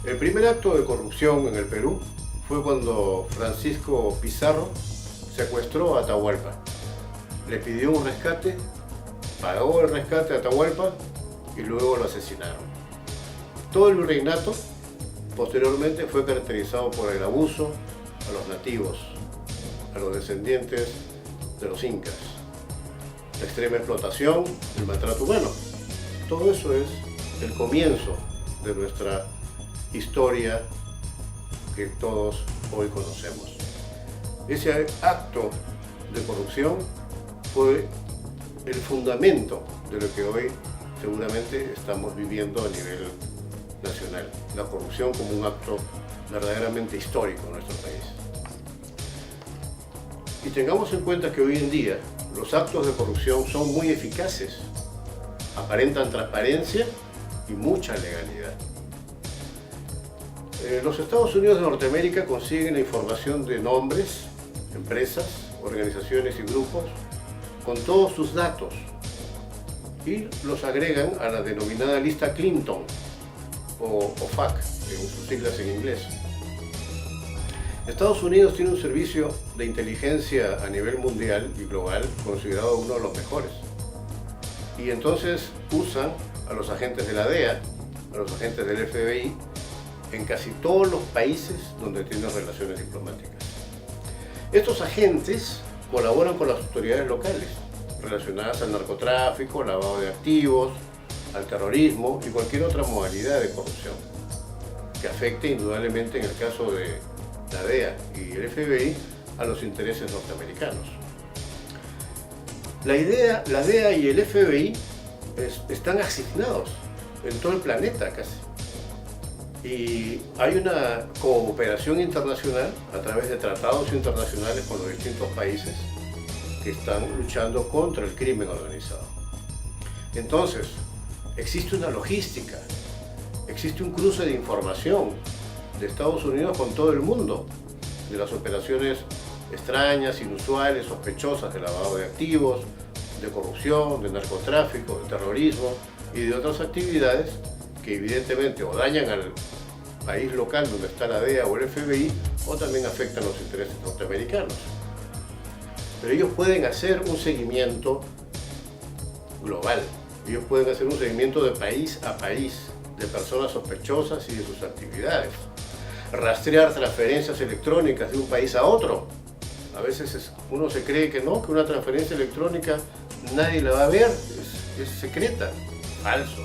El primer acto de corrupción en el Perú fue cuando Francisco Pizarro secuestró a Atahualpa. Le pidió un rescate, pagó el rescate a Atahualpa y luego lo asesinaron. Todo el virreinato posteriormente fue caracterizado por el abuso a los nativos, a los descendientes de los incas, la extrema explotación, el maltrato humano. Todo eso es el comienzo de nuestra historia que todos hoy conocemos. Ese acto de corrupción fue el fundamento de lo que hoy seguramente estamos viviendo a nivel nacional. La corrupción como un acto verdaderamente histórico en nuestro país. Y tengamos en cuenta que hoy en día los actos de corrupción son muy eficaces, aparentan transparencia y mucha legalidad. Los Estados Unidos de Norteamérica consiguen la información de nombres, empresas, organizaciones y grupos con todos sus datos y los agregan a la denominada lista Clinton o FAC, en sus siglas en inglés. Estados Unidos tiene un servicio de inteligencia a nivel mundial y global considerado uno de los mejores. Y entonces usan a los agentes de la DEA, a los agentes del FBI, en casi todos los países donde tienen relaciones diplomáticas. Estos agentes colaboran con las autoridades locales relacionadas al narcotráfico, lavado de activos, al terrorismo y cualquier otra modalidad de corrupción que afecte indudablemente, en el caso de la DEA y el FBI, a los intereses norteamericanos. La DEA y el FBI están asignados en todo el planeta casi. Y hay una cooperación internacional a través de tratados internacionales con los distintos países que están luchando contra el crimen organizado. Entonces, existe una logística, existe un cruce de información de Estados Unidos con todo el mundo, de las operaciones extrañas, inusuales, sospechosas de lavado de activos, de corrupción, de narcotráfico, de terrorismo y de otras actividades que evidentemente o dañan al país local donde está la DEA o el FBI o también afectan los intereses norteamericanos. Pero ellos pueden hacer un seguimiento global, ellos pueden hacer un seguimiento de país a país, de personas sospechosas y de sus actividades. Rastrear transferencias electrónicas de un país a otro. A veces uno se cree que no, que una transferencia electrónica nadie la va a ver, es secreta. Falso.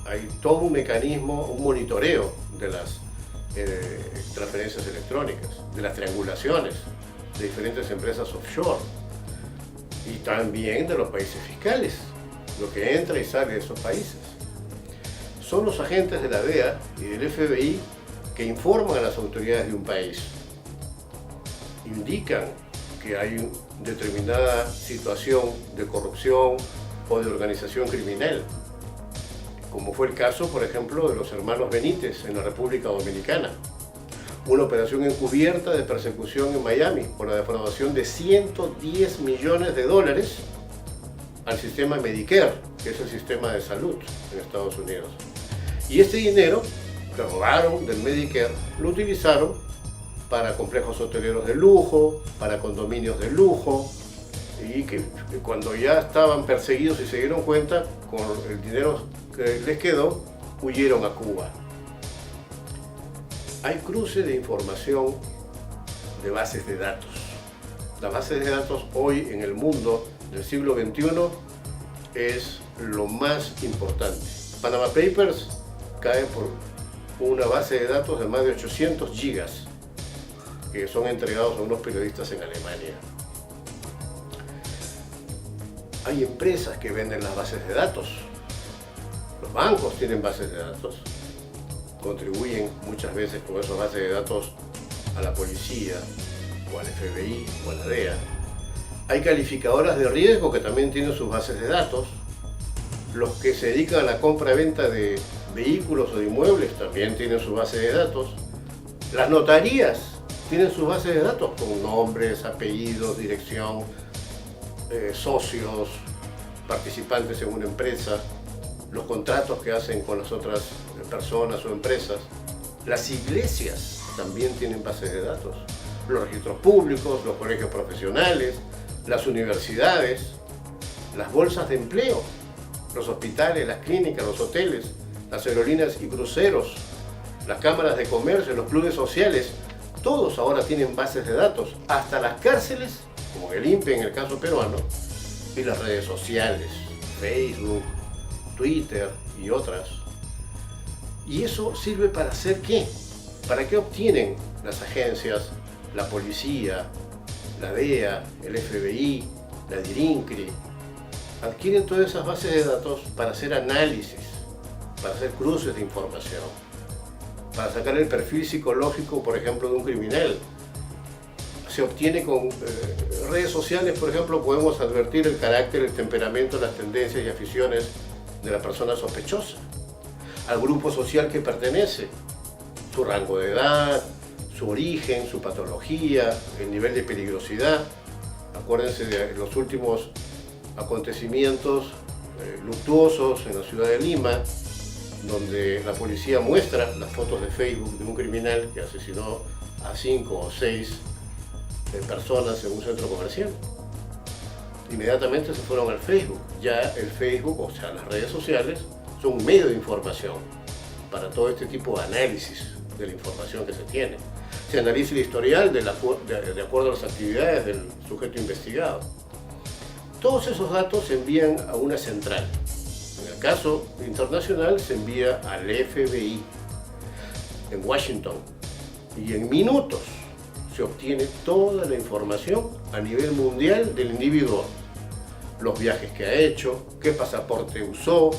Hay todo un mecanismo, un monitoreo de las transferencias electrónicas, de las triangulaciones de diferentes empresas offshore y también de los países fiscales, lo que entra y sale de esos países. Son los agentes de la DEA y del FBI que informan a las autoridades de un país, indican que hay determinada situación de corrupción o de organización criminal, como fue el caso, por ejemplo, de los hermanos Benítez en la República Dominicana, una operación encubierta de persecución en Miami por la defraudación de $110 millones al sistema Medicare, que es el sistema de salud en Estados Unidos. Y este dinero que robaron del Medicare lo utilizaron para complejos hoteleros de lujo, para condominios de lujo, y que cuando ya estaban perseguidos y se dieron cuenta, con el dinero que les quedó, huyeron a Cuba. Hay cruce de información de bases de datos. Las bases de datos hoy en el mundo del siglo XXI es lo más importante. Panama Papers cae por una base de datos de más de 800 gigas que son entregados a unos periodistas en Alemania. Hay empresas que venden las bases de datos. Los bancos tienen bases de datos. Contribuyen muchas veces con esas bases de datos a la policía, o al FBI, o a la DEA. Hay calificadoras de riesgo que también tienen sus bases de datos. Los que se dedican a la compra-venta de vehículos o de inmuebles también tienen su base de datos. Las notarías tienen sus bases de datos con nombres, apellidos, dirección, socios, participantes en una empresa, los contratos que hacen con las otras personas o empresas. Las iglesias también tienen bases de datos. Los registros públicos, los colegios profesionales, las universidades, las bolsas de empleo, los hospitales, las clínicas, los hoteles, las aerolíneas y cruceros, las cámaras de comercio, los clubes sociales, todos ahora tienen bases de datos, hasta las cárceles, como el INPE en el caso peruano, y las redes sociales, Facebook, Twitter y otras. ¿Y eso sirve para hacer qué? ¿Para qué obtienen las agencias, la policía, la DEA, el FBI, la DIRINCRI? Adquieren todas esas bases de datos para hacer análisis, para hacer cruces de información, para sacar el perfil psicológico, por ejemplo, de un criminal. Se obtiene con redes sociales, por ejemplo, podemos advertir el carácter, el temperamento, las tendencias y aficiones de la persona sospechosa, al grupo social que pertenece, su rango de edad, su origen, su patología, el nivel de peligrosidad. Acuérdense de los últimos acontecimientos luctuosos en la ciudad de Lima, donde la policía muestra las fotos de Facebook de un criminal que asesinó a 5 o 6 personas en un centro comercial. Inmediatamente se fueron al Facebook. Ya el Facebook, o sea, las redes sociales, son un medio de información para todo este tipo de análisis de la información que se tiene. Se analiza el historial de acuerdo a las actividades del sujeto investigado. Todos esos datos se envían a una central. En el caso internacional se envía al FBI en Washington y en minutos se obtiene toda la información a nivel mundial del individuo. Los viajes que ha hecho, qué pasaporte usó,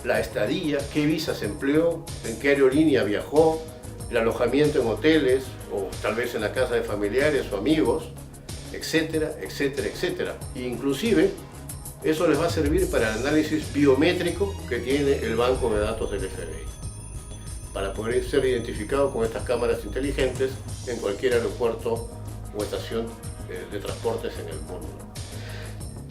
la estadía, qué visas empleó, en qué aerolínea viajó, el alojamiento en hoteles o tal vez en la casa de familiares o amigos, etcétera, etcétera, etcétera. Inclusive, eso les va a servir para el análisis biométrico que tiene el banco de datos del FBI, para poder ser identificado con estas cámaras inteligentes en cualquier aeropuerto o estación de transportes en el mundo.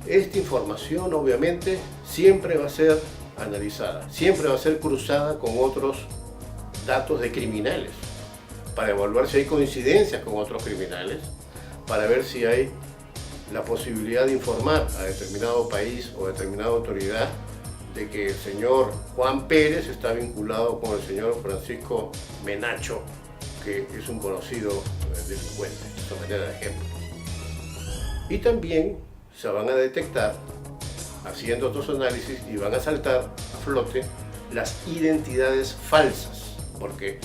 Esta información, obviamente, siempre va a ser analizada, siempre va a ser cruzada con otros datos de criminales, para evaluar si hay coincidencias con otros criminales, para ver si hay la posibilidad de informar a determinado país o determinada autoridad de que el señor Juan Pérez está vinculado con el señor Francisco Menacho, que es un conocido delincuente, de manera de ejemplo. Y también se van a detectar, haciendo otros análisis, y van a saltar a flote las identidades falsas, porque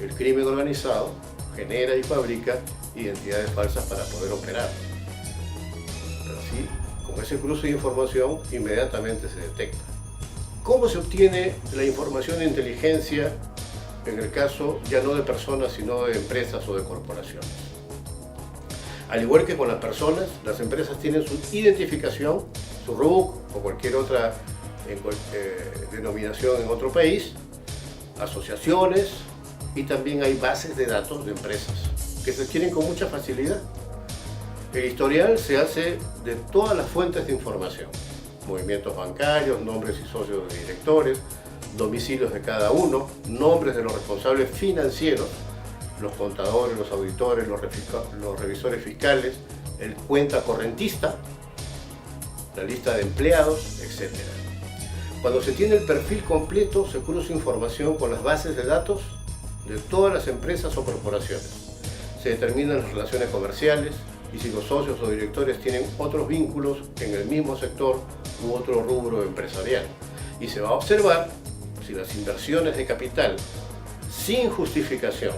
el crimen organizado genera y fabrica identidades falsas para poder operar. Pero así, con ese cruce de información, inmediatamente se detecta. ¿Cómo se obtiene la información de inteligencia en el caso ya no de personas, sino de empresas o de corporaciones? Al igual que con las personas, las empresas tienen su identificación, su RUC o cualquier otra denominación en otro país, asociaciones, y también hay bases de datos de empresas que se adquieren con mucha facilidad. El historial se hace de todas las fuentes de información: movimientos bancarios, nombres y socios de directores, domicilios de cada uno, nombres de los responsables financieros, los contadores, los auditores, los revisores fiscales, el cuenta correntista, la lista de empleados, etc. Cuando se tiene el perfil completo, se cruza información con las bases de datos de todas las empresas o corporaciones. Se determinan las relaciones comerciales y si los socios o directores tienen otros vínculos en el mismo sector u otro rubro empresarial. Y se va a observar si las inversiones de capital sin justificación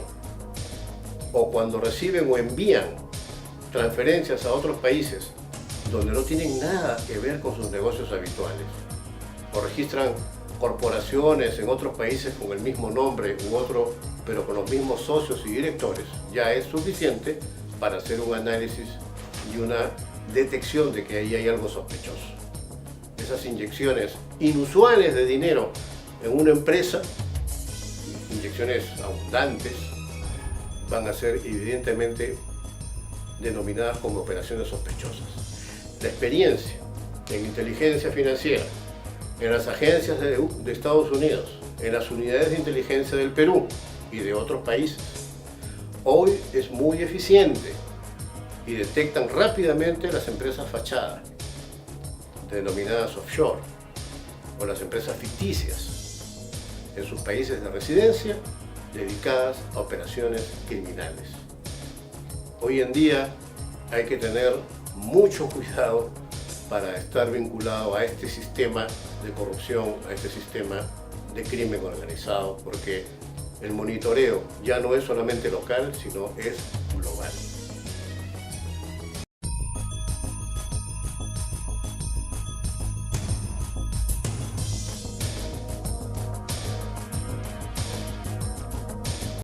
o cuando reciben o envían transferencias a otros países donde no tienen nada que ver con sus negocios habituales, o registran corporaciones en otros países con el mismo nombre u otro, pero con los mismos socios y directores, ya es suficiente para hacer un análisis y una detección de que ahí hay algo sospechoso. Esas inyecciones inusuales de dinero en una empresa, inyecciones abundantes, van a ser evidentemente denominadas como operaciones sospechosas. La experiencia en inteligencia financiera, en las agencias de Estados Unidos, en las unidades de inteligencia del Perú y de otros países. Hoy es muy eficiente y detectan rápidamente las empresas fachada, denominadas offshore, o las empresas ficticias, en sus países de residencia, dedicadas a operaciones criminales. Hoy en día hay que tener mucho cuidado para estar vinculado a este sistema de corrupción, a este sistema de crimen organizado, porque el monitoreo ya no es solamente local, sino es global.